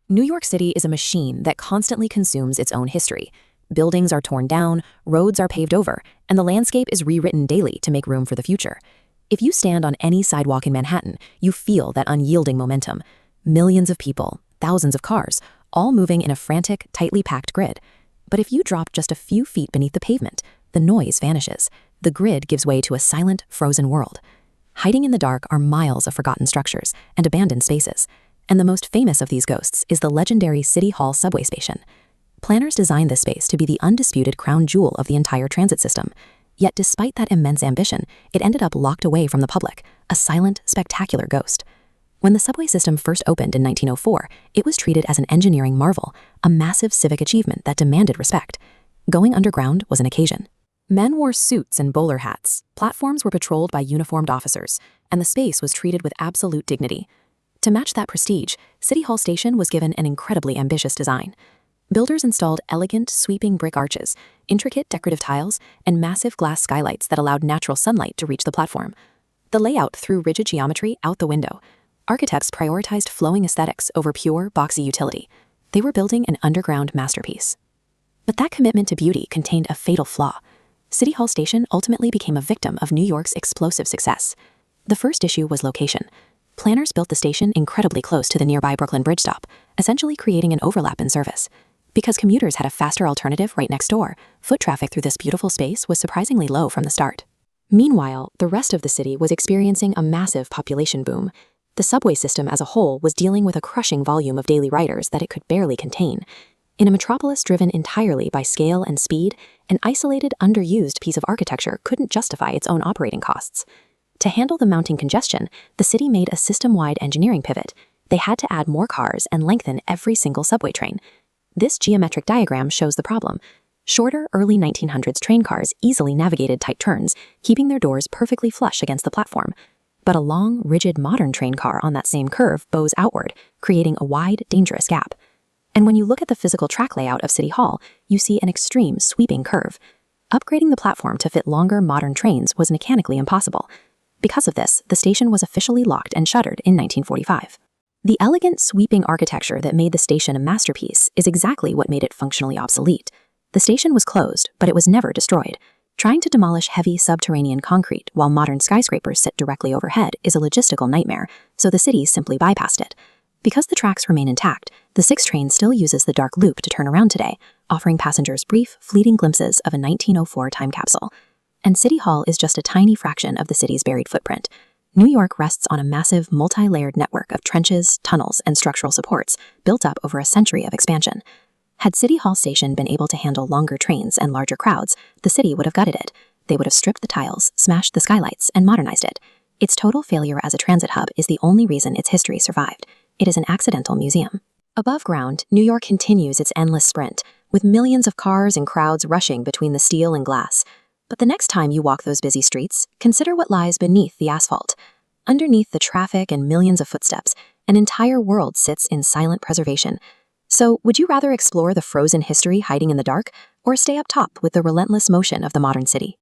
New York City is a machine that constantly consumes its own history. Buildings are torn down, roads are paved over, and the landscape is rewritten daily to make room for the future. If you stand on any sidewalk in Manhattan, you feel that unyielding momentum. Millions of people, thousands of cars, all moving in a frantic, tightly packed grid. But if you drop just a few feet beneath the pavement, the noise vanishes. The grid gives way to a silent, frozen world. Hiding in the dark are miles of forgotten structures and abandoned spaces. And the most famous of these ghosts is the legendary City Hall subway station. Planners designed this space to be the undisputed crown jewel of the entire transit system. Yet despite that immense ambition, it ended up locked away from the public, a silent, spectacular ghost. When the subway system first opened in 1904, it was treated as an engineering marvel, a massive civic achievement that demanded respect. Going underground was an occasion. Men wore suits and bowler hats, platforms were patrolled by uniformed officers, and the space was treated with absolute dignity. To match that prestige, City Hall Station was given an incredibly ambitious design. Builders installed elegant, sweeping brick arches, intricate decorative tiles, and massive glass skylights that allowed natural sunlight to reach the platform. The layout threw rigid geometry out the window. Architects prioritized flowing aesthetics over pure, boxy utility. They were building an underground masterpiece. But that commitment to beauty contained a fatal flaw. City Hall Station ultimately became a victim of New York's explosive success. The first issue was location. Planners built the station incredibly close to the nearby Brooklyn Bridge stop, essentially creating an overlap in service. Because commuters had a faster alternative right next door, foot traffic through this beautiful space was surprisingly low from the start. Meanwhile, the rest of the city was experiencing a massive population boom. The subway system as a whole was dealing with a crushing volume of daily riders that it could barely contain. In a metropolis driven entirely by scale and speed, an isolated, underused piece of architecture couldn't justify its own operating costs. To handle the mounting congestion, the city made a system-wide engineering pivot. They had to add more cars and lengthen every single subway train. This geometric diagram shows the problem. Shorter, early 1900s train cars easily navigated tight turns, keeping their doors perfectly flush against the platform. But a long, rigid modern train car on that same curve bows outward, creating a wide, dangerous gap. And when you look at the physical track layout of City Hall, you see an extreme, sweeping curve. Upgrading the platform to fit longer, modern trains was mechanically impossible. Because of this, the station was officially locked and shuttered in 1945. The elegant, sweeping architecture that made the station a masterpiece is exactly what made it functionally obsolete. The station was closed, but it was never destroyed. Trying to demolish heavy subterranean concrete while modern skyscrapers sit directly overhead is a logistical nightmare, so the city simply bypassed it. Because the tracks remain intact, the 6 train still uses the dark loop to turn around today, offering passengers brief, fleeting glimpses of a 1904 time capsule. And City Hall is just a tiny fraction of the city's buried footprint. New York rests on a massive, multi-layered network of trenches, tunnels, and structural supports built up over a century of expansion. Had City Hall Station been able to handle longer trains and larger crowds, the city would have gutted it. They would have stripped the tiles, smashed the skylights, and modernized it. Its total failure as a transit hub is the only reason its history survived. It is an accidental museum. Above ground, New York continues its endless sprint, with millions of cars and crowds rushing between the steel and glass. But the next time you walk those busy streets, consider what lies beneath the asphalt. Underneath the traffic and millions of footsteps, an entire world sits in silent preservation. So, would you rather explore the frozen history hiding in the dark, or stay up top with the relentless motion of the modern city?